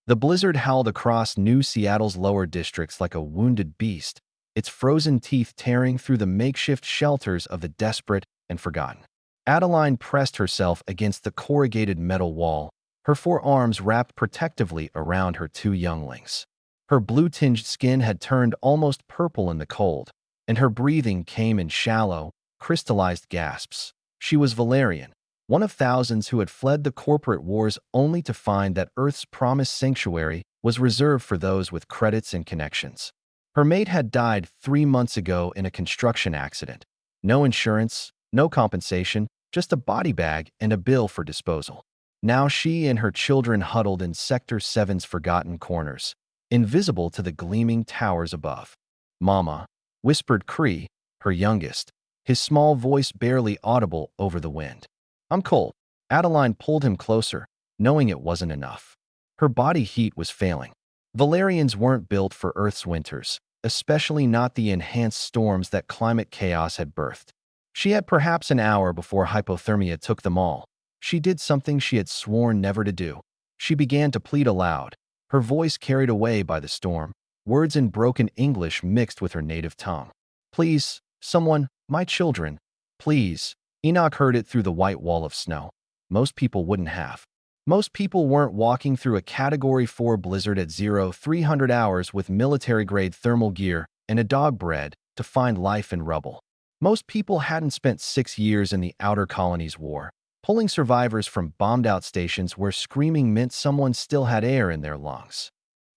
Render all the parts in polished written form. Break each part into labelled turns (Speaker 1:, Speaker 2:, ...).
Speaker 1: The blizzard howled across New Seattle's lower districts like a wounded beast, its frozen teeth tearing through the makeshift shelters of the desperate and forgotten. Adeline pressed herself against the corrugated metal wall, her forearms wrapped protectively around her two younglings. Her blue-tinged skin had turned almost purple in the cold, and her breathing came in shallow, crystallized gasps. She was Valerian, one of thousands who had fled the corporate wars only to find that Earth's promised sanctuary was reserved for those with credits and connections. Her mate had died 3 months ago in a construction accident. No insurance, no compensation, just a body bag and a bill for disposal. Now she and her children huddled in Sector 7's forgotten corners, invisible to the gleaming towers above. "Mama," whispered Cree, her youngest, his small voice barely audible over the wind. "I'm cold." Adeline pulled him closer, knowing it wasn't enough. Her body heat was failing. Valerians weren't built for Earth's winters, especially not the enhanced storms that climate chaos had birthed. She had perhaps an hour before hypothermia took them all. She did something she had sworn never to do. She began to plead aloud, her voice carried away by the storm, words in broken English mixed with her native tongue. "Please, someone, my children, please." Enoch heard it through the white wall of snow. Most people wouldn't have. Most people weren't walking through a Category 4 blizzard at 300 hours with military-grade thermal gear and a dog bread to find life in rubble. Most people hadn't spent 6 years in the Outer Colonies War, pulling survivors from bombed-out stations where screaming meant someone still had air in their lungs.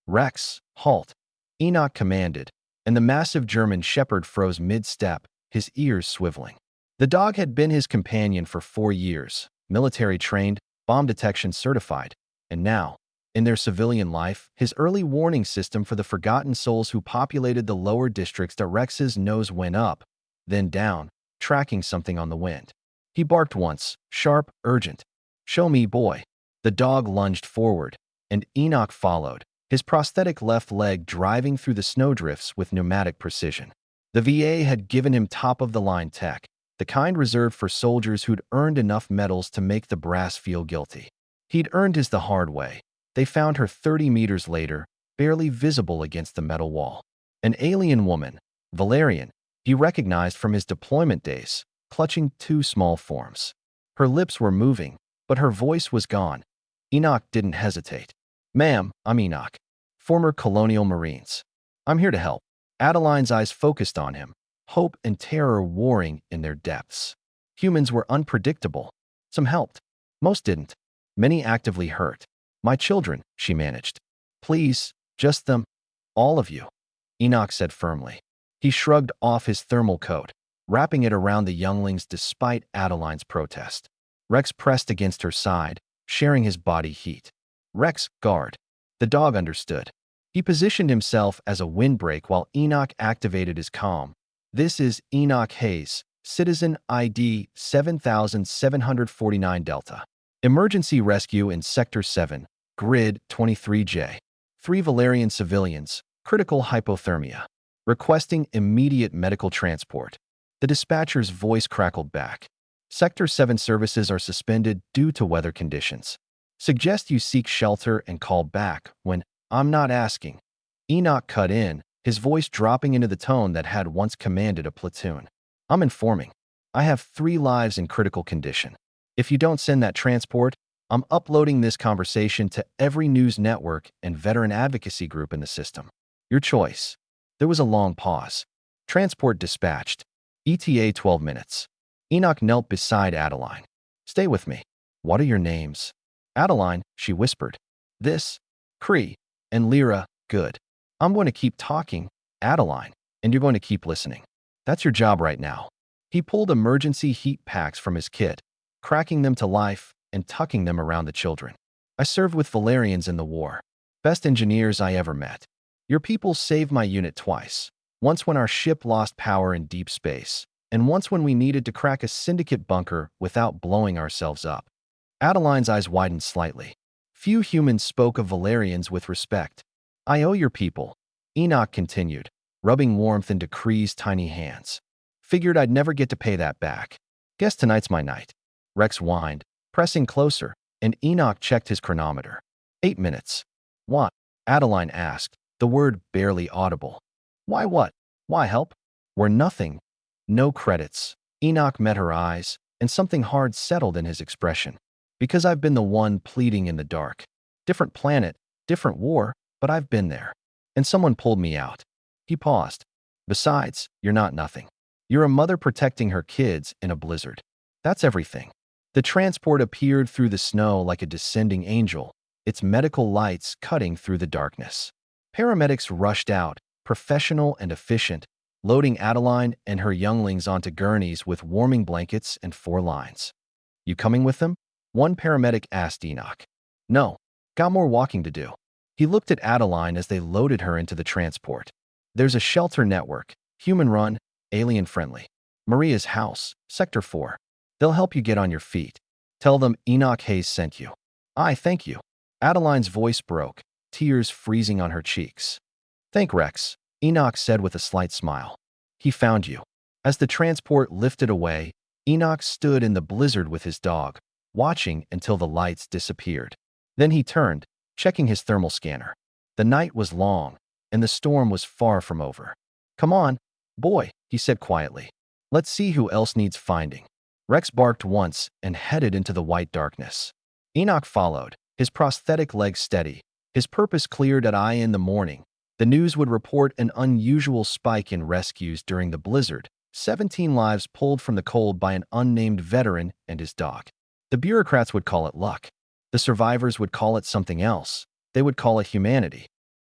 Speaker 1: "Rex, halt!" Enoch commanded, and the massive German shepherd froze mid-step, his ears swiveling. The dog had been his companion for 4 years, military-trained, bomb detection certified, and now, in their civilian life, his early warning system for the forgotten souls who populated the lower districts that Rex's nose went up, then down, tracking something on the wind. He barked once, sharp, urgent. "Show me, boy." The dog lunged forward, and Enoch followed, his prosthetic left leg driving through the snowdrifts with pneumatic precision. The VA had given him top-of-the-line tech, the kind reserved for soldiers who'd earned enough medals to make the brass feel guilty. He'd earned his the hard way. They found her 30 meters later, barely visible against the metal wall. An alien woman, Valerian, he recognized from his deployment days, clutching 2 small forms. Her lips were moving, but her voice was gone. Enoch didn't hesitate. "Ma'am, I'm Enoch. Former Colonial Marines. I'm here to help." Adeline's eyes focused on him, hope and terror warring in their depths. Humans were unpredictable. Some helped. Most didn't. Many actively hurt. "My children," she managed. "Please, just them. All of you," Enoch said firmly. He shrugged off his thermal coat, wrapping it around the younglings despite Adeline's protest. Rex pressed against her side, sharing his body heat. "Rex, guard." The dog understood. He positioned himself as a windbreak while Enoch activated his comm. "This is Enoch Hayes, Citizen ID 7749 Delta. Emergency rescue in Sector 7, Grid 23J. 3 Valerian civilians, critical hypothermia. Requesting immediate medical transport." The dispatcher's voice crackled back. "Sector 7 services are suspended due to weather conditions. Suggest you seek shelter and call back when I'm not asking." Enoch cut in, his voice dropping into the tone that had once commanded a platoon. "I'm informing. I have 3 lives in critical condition. If you don't send that transport, I'm uploading this conversation to every news network and veteran advocacy group in the system. Your choice." There was a long pause. "Transport dispatched. ETA 12 minutes. Enoch knelt beside Adeline. "Stay with me. What are your names?" "Adeline," she whispered. "This, Cree, and Lyra, good. I'm going to keep talking, Adeline, and you're going to keep listening. That's your job right now." He pulled emergency heat packs from his kit, cracking them to life and tucking them around the children. "I served with Valerians in the war. Best engineers I ever met. Your people saved my unit twice. Once when our ship lost power in deep space, and once when we needed to crack a syndicate bunker without blowing ourselves up." Adeline's eyes widened slightly. Few humans spoke of Valerians with respect. "I owe your people," Enoch continued, rubbing warmth into Cree's tiny hands. "Figured I'd never get to pay that back. Guess tonight's my night." Rex whined, pressing closer, and Enoch checked his chronometer. 8 minutes. What? Adeline asked, the word barely audible. Why what? Why help? We're nothing. No credits. Enoch met her eyes, and something hard settled in his expression. Because I've been the one pleading in the dark. Different planet, different war, but I've been there. And someone pulled me out. He paused. Besides, you're not nothing. You're a mother protecting her kids in a blizzard. That's everything. The transport appeared through the snow like a descending angel, its medical lights cutting through the darkness. Paramedics rushed out, professional and efficient, loading Adeline and her younglings onto gurneys with warming blankets and 4 lines. You coming with them? One paramedic asked Enoch. No, got more walking to do. He looked at Adeline as they loaded her into the transport. There's a shelter network, human-run, alien-friendly. Maria's house, Sector 4. They'll help you get on your feet. Tell them Enoch Hayes sent you. Thank you. Adeline's voice broke, tears freezing on her cheeks. Thank Rex, Enoch said with a slight smile. He found you. As the transport lifted away, Enoch stood in the blizzard with his dog, watching until the lights disappeared. Then he turned, checking his thermal scanner. The night was long, and the storm was far from over. Come on, boy, he said quietly. Let's see who else needs finding. Rex barked once and headed into the white darkness. Enoch followed, his prosthetic legs steady, his purpose clear at eye in the morning. The news would report an unusual spike in rescues during the blizzard, 17 lives pulled from the cold by an unnamed veteran and his dog. The bureaucrats would call it luck. The survivors would call it something else. They would call it humanity.